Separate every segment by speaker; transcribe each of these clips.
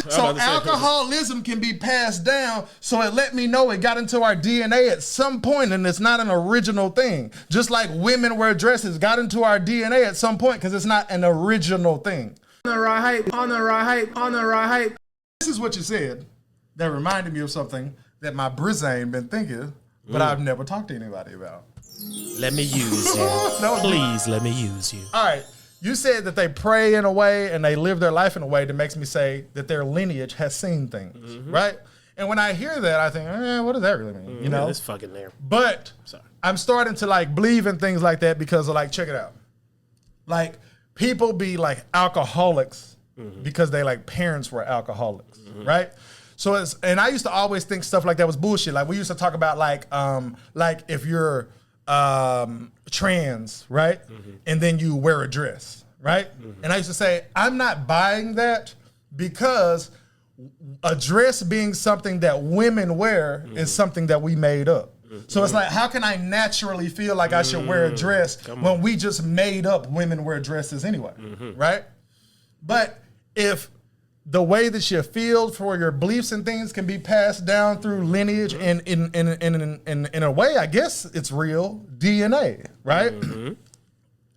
Speaker 1: So alcoholism can be passed down, so it let me know it got into our DNA at some point, and it's not an original thing. Just like women wear dresses got into our DNA at some point, because it's not an original thing. On the TheRawHype. This is what you said that reminded me of something that my Brizane been thinking, but I've never talked to anybody about.
Speaker 2: Let me use you. Please let me use you.
Speaker 1: All right. You said that they pray in a way and they live their life in a way that makes me say that their lineage has seen things, right? And when I hear that, I think, what does that really mean? You know,
Speaker 2: it's fucking there.
Speaker 1: But I'm starting to like believe in things like that because of like, check it out. Like people be like alcoholics because they like parents were alcoholics, right? So it's, and I used to always think stuff like that was bullshit. Like we used to talk about like if you're trans, right? And then you wear a dress, right? And I used to say, I'm not buying that because a dress being something that women wear is something that we made up. So it's like, how can I naturally feel like I should wear a dress when we just made up women wear dresses anyway, right? But if the way that you feel for your beliefs and things can be passed down through lineage and in a way, I guess it's real DNA, right?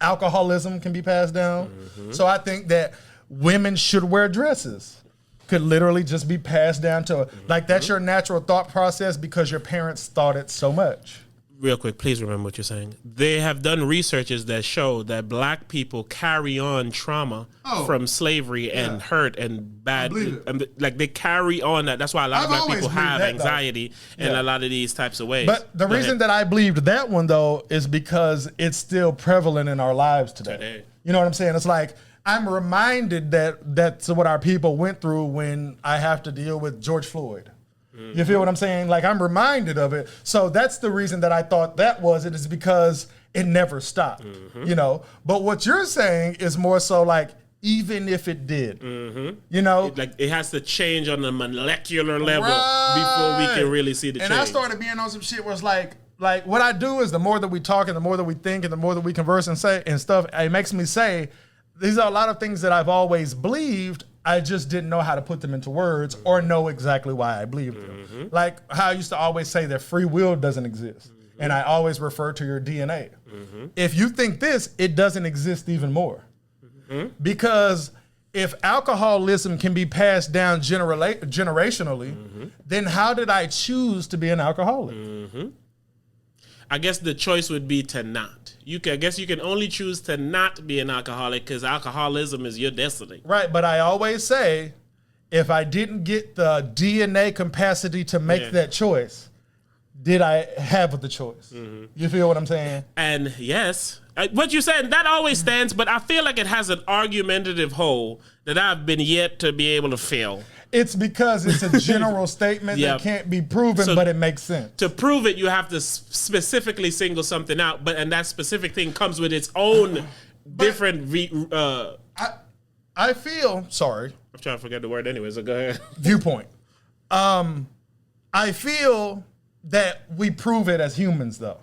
Speaker 1: Alcoholism can be passed down. So I think that women should wear dresses. Could literally just be passed down to, like that's your natural thought process because your parents thought it so much.
Speaker 2: Real quick, please remember what you're saying. They have done researches that show that black people carry on trauma from slavery and hurt and bad. And like they carry on that. That's why a lot of black people have anxiety in a lot of these types of ways. But
Speaker 1: the reason that I believed that one though is because it's still prevalent in our lives today. You know what I'm saying? It's like I'm reminded that that's what our people went through when I have to deal with George Floyd. You feel what I'm saying? Like I'm reminded of it. So that's the reason that I thought that was it, is because it never stopped, you know? But what you're saying is more so like, even if it did, you know?
Speaker 2: It has to change on a molecular level before we can really see the change.
Speaker 1: And I started being on some shit where it's like what I do is the more that we talk and the more that we think and the more that we converse and say and stuff, it makes me say, these are a lot of things that I've always believed. I just didn't know how to put them into words or know exactly why I believed them. Like how I used to always say that free will doesn't exist. And I always refer to your DNA. If you think this, it doesn't exist even more. Because if alcoholism can be passed down generationally, then how did I choose to be an alcoholic?
Speaker 2: I guess the choice would be to not. I guess you can only choose to not be an alcoholic because alcoholism is your destiny.
Speaker 1: Right, but I always say, if I didn't get the DNA capacity to make that choice, did I have the choice? You feel what I'm saying?
Speaker 2: And yes, what you said, that always stands, but I feel like it has an argumentative hole that I've been yet to be able to fill.
Speaker 1: It's because it's a general statement that can't be proven, but it makes sense.
Speaker 2: To prove it, you have to specifically single something out, and that specific thing comes with its own different.
Speaker 1: I feel sorry.
Speaker 2: I'm trying to forget the word anyway, so go ahead.
Speaker 1: Viewpoint. I feel that we prove it as humans, though,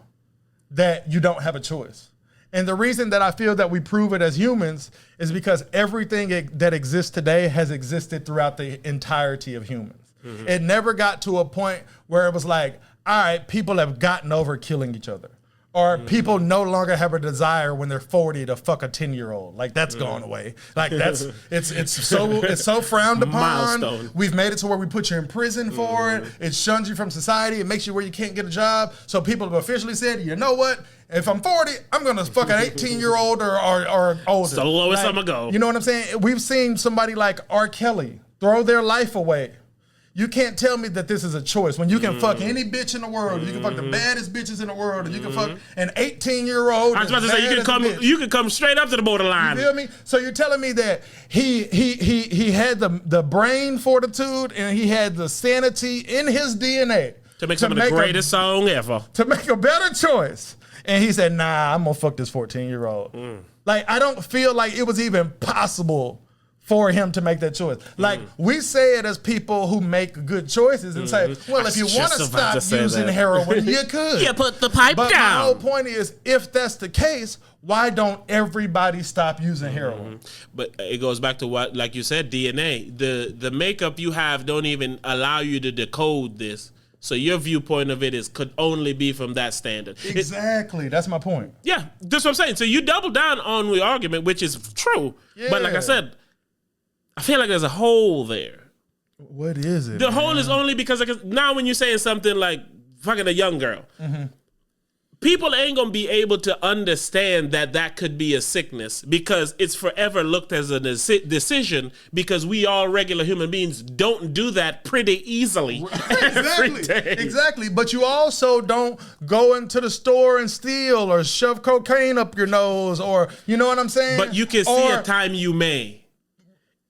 Speaker 1: that you don't have a choice. And the reason that I feel that we prove it as humans is because everything that exists today has existed throughout the entirety of humans. It never got to a point where it was like, all right, people have gotten over killing each other. Or people no longer have a desire when they're 40 to fuck a 10-year-old. Like that's gone away. Like that's it's so frowned upon. Milestone. We've made it to where we put you in prison for it. It shuns you from society. It makes you where you can't get a job. So people have officially said, you know what? If I'm 40, I'm gonna fuck an 18-year-old or older.
Speaker 2: It's the lowest I'm gonna go.
Speaker 1: You know what I'm saying? We've seen somebody like R. Kelly throw their life away. You can't tell me that this is a choice. When you can fuck any bitch in the world, you can fuck the baddest bitches in the world, and you can fuck an 18-year-old.
Speaker 2: I was about to say you can come straight up to the borderline.
Speaker 1: You feel me? So you're telling me that he had the brain fortitude and he had the sanity in his DNA
Speaker 2: to make some of the greatest song ever.
Speaker 1: To make a better choice. And he said, nah, I'm gonna fuck this 14-year-old. Like, I don't feel like it was even possible for him to make that choice. Like, we say it as people who make good choices and say, well, if you want to stop using heroin, you could.
Speaker 2: Yeah, put the pipe down.
Speaker 1: But my whole point is, if that's the case, why don't everybody stop using heroin?
Speaker 2: But it goes back to what, like you said, DNA. The makeup you have don't even allow you to decode this. So your viewpoint of it could only be from that standard.
Speaker 1: Exactly. That's my point.
Speaker 2: Yeah, that's what I'm saying. So you double down on the argument, which is true. Yeah. But like I said, I feel like there's a hole there.
Speaker 1: What is it?
Speaker 2: The hole is only because now when you're saying something like fucking a young girl, people ain't gonna be able to understand that could be a sickness because it's forever looked as a decision because we all regular human beings don't do that pretty easily.
Speaker 1: Exactly. But you also don't go into the store and steal or shove cocaine up your nose or, you know what I'm saying?
Speaker 2: But you can see a time you may.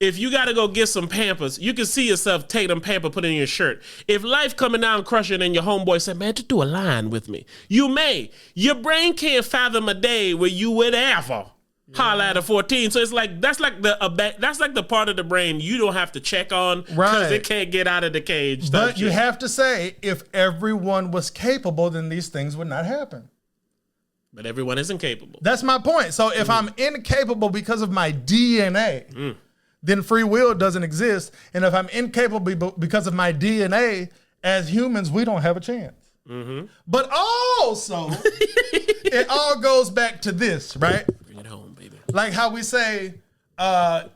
Speaker 2: If you got to go get some Pampers, you can see yourself take them Pampers, put it in your shirt. If life coming down crushing and your homeboy said, man, just do a line with me. You may. Your brain can't fathom a day where you would ever holler at a 14. So it's like, that's like the part of the brain you don't have to check on because it can't get out of the cage.
Speaker 1: But you have to say, if everyone was capable, then these things would not happen.
Speaker 2: But everyone isn't capable.
Speaker 1: That's my point. So if I'm incapable because of my DNA, then free will doesn't exist. And if I'm incapable because of my DNA, as humans, we don't have a chance. But also, it all goes back to this, right?
Speaker 2: Bring it home, baby.
Speaker 1: Like how we say,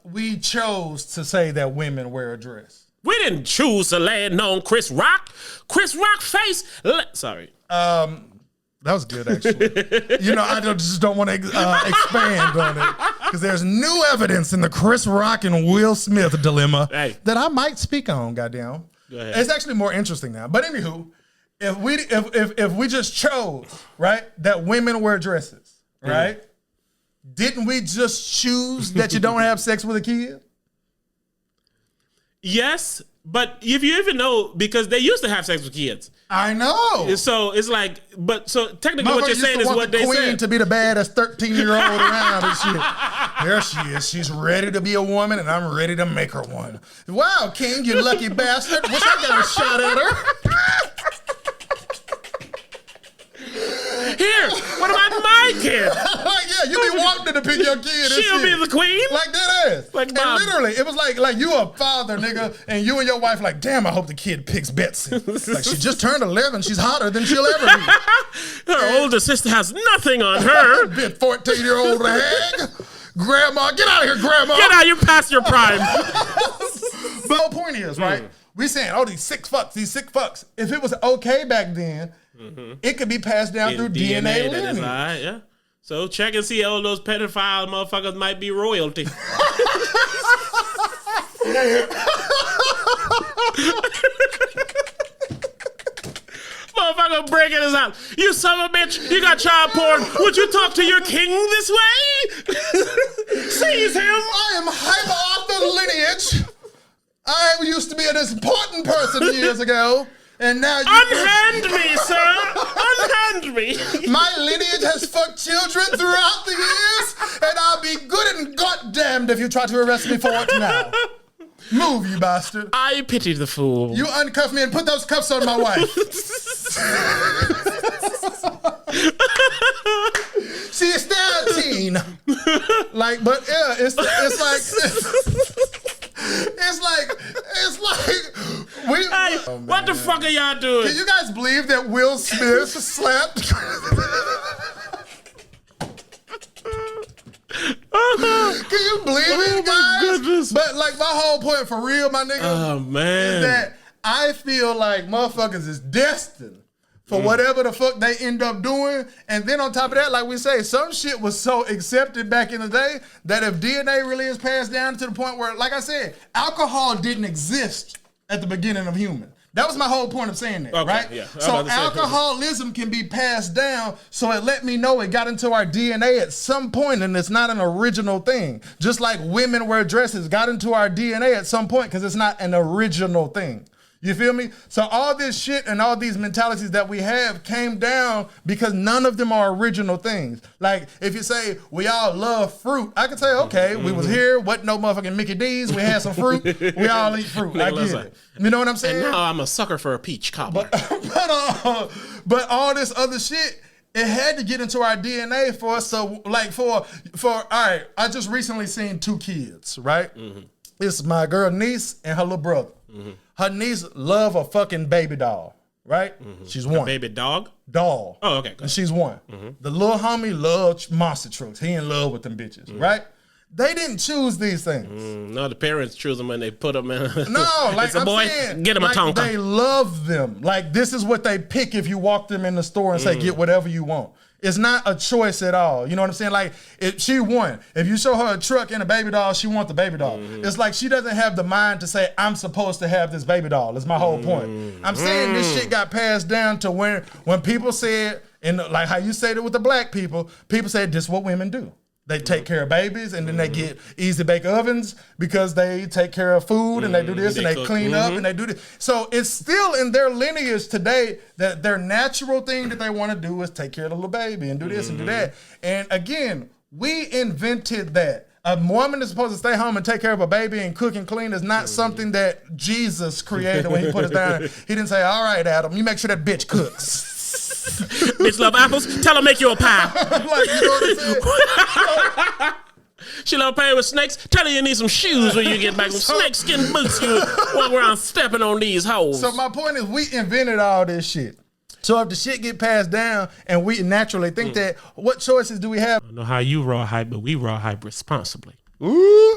Speaker 1: we chose to say that women wear a dress.
Speaker 2: We didn't choose to land on Chris Rock. Chris Rock face. Sorry.
Speaker 1: That was good, actually. You know, I just don't want to expand on it because there's new evidence in the Chris Rock and Will Smith dilemma that I might speak on. Goddamn,
Speaker 2: go ahead.
Speaker 1: It's actually more interesting now. But anywho, if we just chose that women wear dresses, right? Didn't we just choose that you don't have sex with a kid?
Speaker 2: Yes, but if you even know, because they used to have sex with kids.
Speaker 1: I know.
Speaker 2: So it's like, but so technically what you're saying is what they said.
Speaker 1: Queen to be the baddest 13-year-old around and shit. There she is. She's ready to be a woman, and I'm ready to make her one. Wow, King, you lucky bastard. Wish I got a shot at her.
Speaker 2: Here, what about my kid?
Speaker 1: Yeah, you be wanting to pick your kid.
Speaker 2: She'll be the queen?
Speaker 1: Like that ass.
Speaker 2: Like
Speaker 1: and literally, it was like you a father, nigga, and you and your wife like, damn, I hope the kid picks Betsy. Like, she just turned 11. She's hotter than she'll ever be.
Speaker 2: Her older sister has nothing on her.
Speaker 1: Bit 14-year-old hag. Grandma, get out of here, Grandma.
Speaker 2: Get out, you're past your prime.
Speaker 1: But the point is, right, we saying, oh, these sick fucks. If it was okay back then, it could be passed down through DNA lineage.
Speaker 2: Yeah. So check and see all those pedophile motherfuckers might be royalty. Motherfucker breaking his out. You son of a bitch, you got child porn. Would you talk to your king this way? Seize him.
Speaker 1: I am Hbo Lineage. I used to be an important person years ago. And now you
Speaker 2: unhand me, sir. Unhand me.
Speaker 1: My lineage has fucked children throughout the years, and I'll be good and goddamned if you try to arrest me for it now. Move, you bastard.
Speaker 2: I pity the fool.
Speaker 1: You uncuff me and put those cuffs on my wife. She is 13. Like, but yeah, it's like we.
Speaker 2: Hey, what the fuck are y'all doing?
Speaker 1: Can you guys believe that Will Smith slapped? Can you believe it, guys?
Speaker 2: My goodness.
Speaker 1: But like my whole point for real, my nigga,
Speaker 2: oh man,
Speaker 1: is that I feel like motherfuckers is destined for whatever the fuck they end up doing. And then on top of that, like we say, some shit was so accepted back in the day that if DNA really is passed down to the point where, like I said, alcohol didn't exist at the beginning of human. That was my whole point of saying that, right?
Speaker 2: Yeah.
Speaker 1: So alcoholism can be passed down, so it let me know it got into our DNA at some point, and it's not an original thing. Just like women wear dresses got into our DNA at some point because it's not an original thing. You feel me? So all this shit and all these mentalities that we have came down because none of them are original things. Like, if you say, we all love fruit, I can say, okay, we was here, wasn't no motherfucking Mickey D's, we had some fruit, we all eat fruit. I get it. You know what I'm saying?
Speaker 2: And now I'm a sucker for a peach cobbler.
Speaker 1: But all this other shit, it had to get into our DNA for us. So, like, for all right, I just recently seen 2 kids, right? It's my girl niece and her little brother. Her niece love a fucking baby doll, right? She's 1.
Speaker 2: A baby dog?
Speaker 1: Doll.
Speaker 2: Oh, okay.
Speaker 1: And she's 1. The little homie loves monster trucks. He in love with them bitches, right? They didn't choose these things.
Speaker 2: No, the parents choose them when they put them in.
Speaker 1: No, like
Speaker 2: it's a
Speaker 1: I'm
Speaker 2: boy,
Speaker 1: saying,
Speaker 2: get him a Tonka.
Speaker 1: They love them. Like, this is what they pick if you walk them in the store and say, get whatever you want. It's not a choice at all. You know what I'm saying? Like, if she won. If you show her a truck and a baby doll, she wants the baby doll. It's like she doesn't have the mind to say, I'm supposed to have this baby doll. That's my whole point. I'm saying this shit got passed down to when people said, and like how you said it with the black people said, this is what women do. They take care of babies, and then they get easy bake ovens because they take care of food, and they do this, and they clean up, and they do this. So it's still in their lineage today that their natural thing that they want to do is take care of the little baby and do this and do that. And again, we invented that. A woman is supposed to stay home and take care of a baby and cook and clean is not something that Jesus created when he put us down. He didn't say, all right, Adam, you make sure that bitch cooks.
Speaker 2: Bitch love apples? Tell her make you a pie.
Speaker 1: Like, you know what I'm saying?
Speaker 2: She love playing with snakes? Tell her you need some shoes when you get back. Some snakeskin boots. You walk around stepping on these hoes.
Speaker 1: So my point is, we invented all this shit. So if the shit get passed down and we naturally think that, what choices do we have?
Speaker 2: I don't know how you raw hype, but we raw hype responsibly.
Speaker 1: Ooh.